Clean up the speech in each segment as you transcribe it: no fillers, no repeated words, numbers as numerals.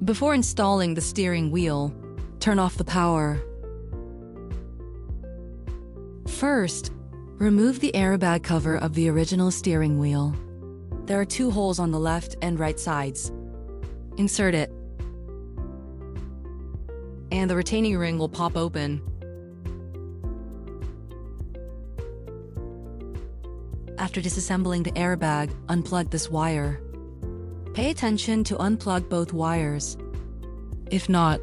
Before installing the steering wheel, turn off the power. First, remove the airbag cover of the original steering wheel. There are 2 holes on the left and right sides. Insert it, and the retaining ring will pop open. After disassembling the airbag, unplug this wire. Pay attention to unplug both wires. If not,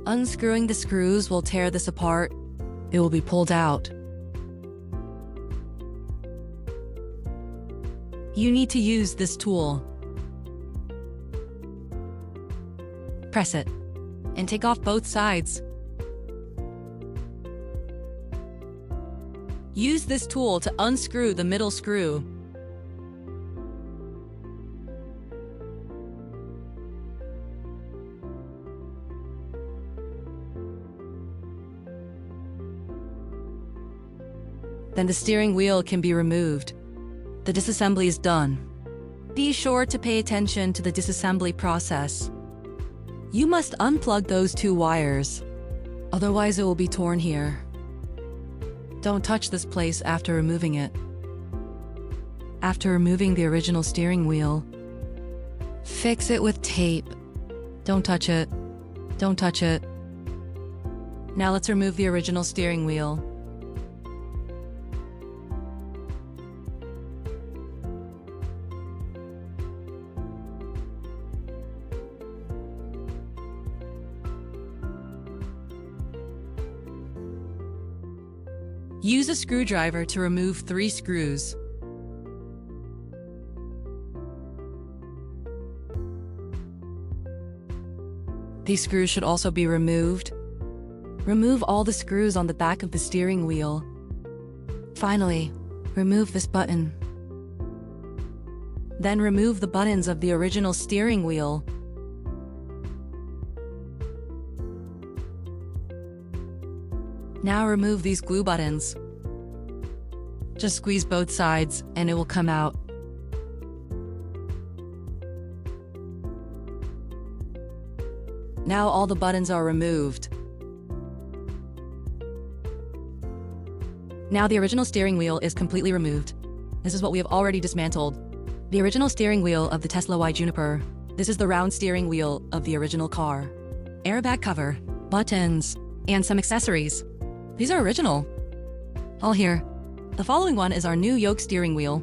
unscrewing the screws will tear this apart. It will be pulled out. You need to use this tool. Press it, and take off both sides. Use this tool to unscrew the middle screw. Then the steering wheel can be removed. The disassembly is done. Be sure to pay attention to the disassembly process. You must unplug those 2 wires, otherwise it will be torn here. Don't touch this place after removing it. After removing the original steering wheel, fix it with tape. Don't touch it. Don't touch it. Now let's remove the original steering wheel. Use a screwdriver to remove 3 screws. These screws should also be removed. Remove all the screws on the back of the steering wheel. Finally, remove this button. Then remove the buttons of the original steering wheel. Now remove these glue buttons. Just squeeze both sides and it will come out. Now all the buttons are removed. Now the original steering wheel is completely removed. This is what we have already dismantled. The original steering wheel of the Tesla Y Juniper. This is the round steering wheel of the original car. Airbag cover, buttons, and some accessories. These are original. All here. The following one is our new Yoke steering wheel.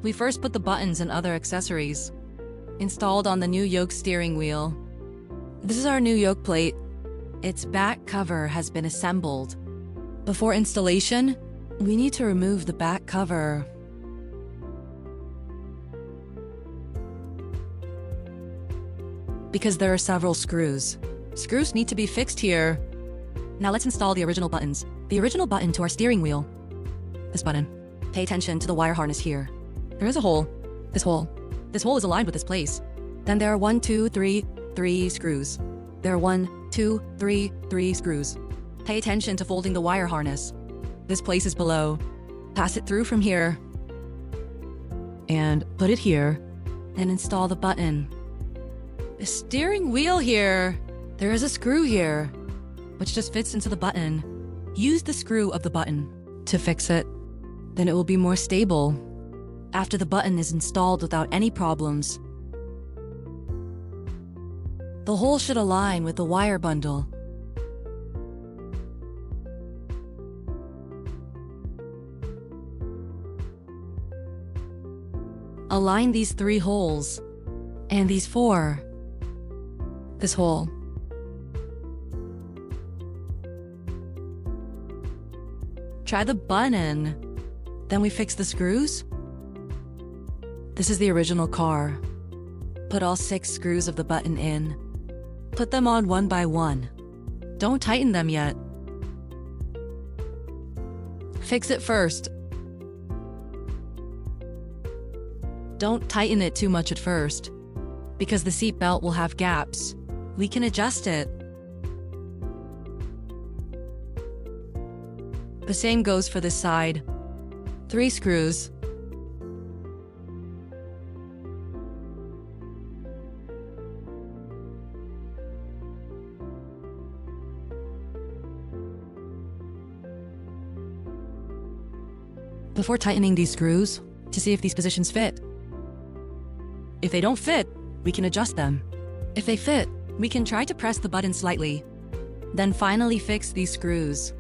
We first put the buttons and other accessories installed on the new Yoke steering wheel. This is our new Yoke plate. Its back cover has been assembled. Before installation, we need to remove the back cover. Because there are several screws. Screws need to be fixed here. Now let's install the original buttons. The original button to our steering wheel. This button. Pay attention to the wire harness here. There is a hole. This hole. This hole is aligned with this place. Then there are 1, 2, 3 screws. There are 1, 2, 3 screws. Pay attention to folding the wire harness. This place is below. Pass it through from here. And put it here. And install the button. The steering wheel here. There is a screw here, which just fits into the button. Use the screw of the button to fix it. Then it will be more stable after the button is installed without any problems. The hole should align with the wire bundle. Align these 3 holes and these 4. This hole. Try the button. Then we fix the screws. This is the original car. Put all 6 screws of the button in. Put them on one by one. Don't tighten them yet. Fix it first. Don't tighten it too much at first, because the seat belt will have gaps. We can adjust it. The same goes for this side. 3 screws. before tightening these screws to see if these positions fit. If they don't fit, we can adjust them. If they fit, we can try to press the button slightly, then finally fix these screws.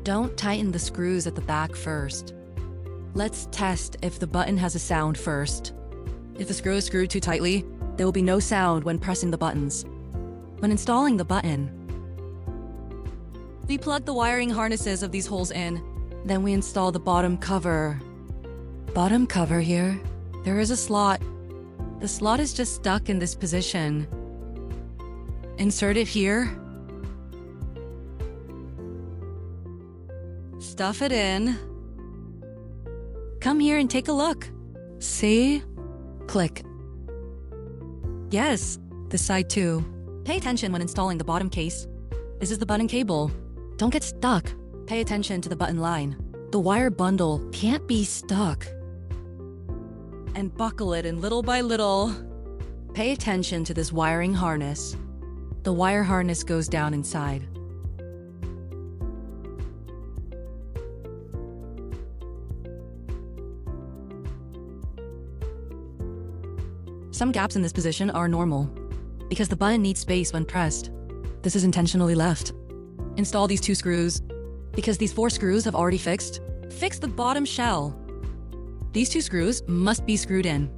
Don't tighten the screws at the back first. Let's test if the button has a sound first. If the screw is screwed too tightly, there will be no sound when pressing the buttons. When installing the button, we plug the wiring harnesses of these holes in. Then we install the bottom cover. Bottom cover here. There is a slot. The slot is just stuck in this position. Insert it here. Stuff it in. Come here and take a look. See? Click. Yes, this side too. Pay attention when installing the bottom case. This is the button cable. Don't get stuck. Pay attention to the button line. The wire bundle can't be stuck. And buckle it in little by little. Pay attention to this wiring harness. The wire harness goes down inside. Some gaps in this position are normal, because the button needs space when pressed. This is intentionally left. Install these 2 screws. Because these 4 screws have already fixed, fix the bottom shell. These 2 screws must be screwed in.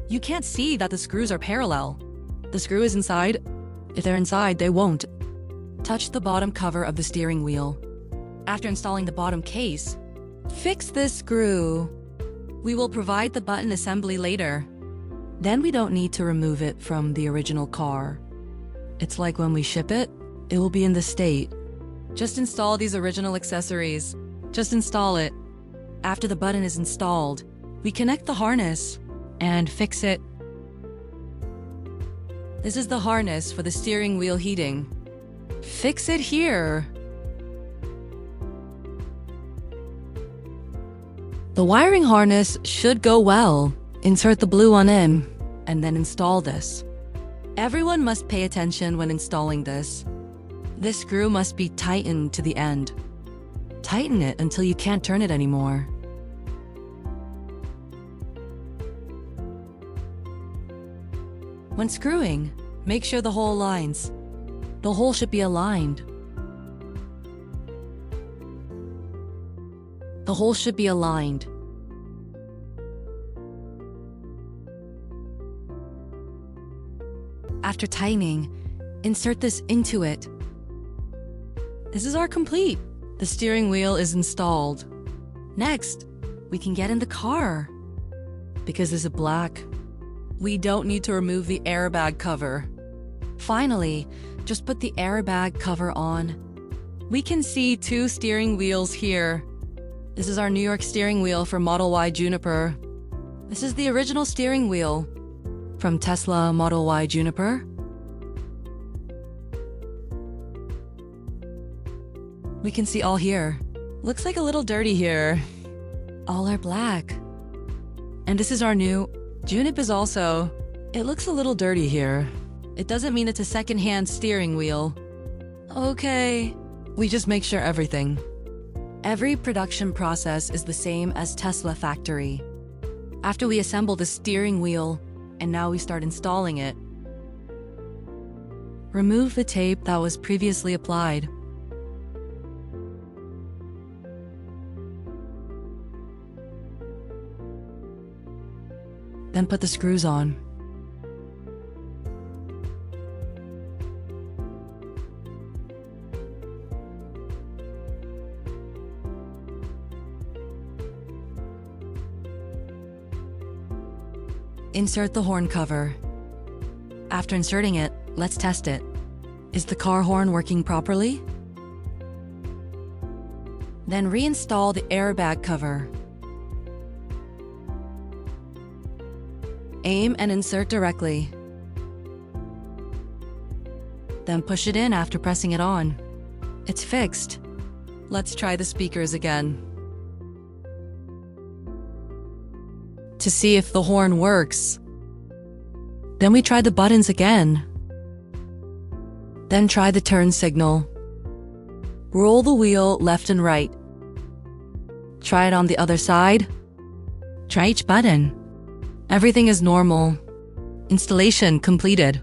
You can't see that the screws are parallel. The screw is inside. If they're inside, they won't. Touch the bottom cover of the steering wheel. After installing the bottom case, fix this screw. We will provide the button assembly later. Then we don't need to remove it from the original car. It's like when we ship it, it will be in this state. Just install these original accessories. Just install it. After the button is installed, we connect the harness and fix it. This is the harness for the steering wheel heating. Fix it here. The wiring harness should go well. Insert the blue one in, and then install this. Everyone must pay attention when installing this. This screw must be tightened to the end. Tighten it until you can't turn it anymore. When screwing, make sure the hole aligns. The hole should be aligned. The hole should be aligned. After tightening, insert this into it. This is our complete. The steering wheel is installed. Next, we can get in the car. Because this is black, we don't need to remove the airbag cover. Finally, just put the airbag cover on. We can see 2 steering wheels here. This is our New York steering wheel for Model Y Juniper. This is the original steering wheel from Tesla Model Y Juniper. We can see all here. Looks like a little dirty here. All are black. And this is our new Juniper is also. It looks a little dirty here. It doesn't mean it's a second-hand steering wheel. Okay. We just make sure everything. Every production process is the same as Tesla factory. After we assemble the steering wheel, and now we start installing it. Remove the tape that was previously applied. Then put the screws on. Insert the horn cover. After inserting it, let's test it. Is the car horn working properly? Then reinstall the airbag cover. Aim and insert directly. Then push it in after pressing it on. It's fixed. Let's try the speakers again. To see if the horn works. Then we try the buttons again. Then try the turn signal. Roll the wheel left and right. Try it on the other side. Try each button. Everything is normal. Installation completed.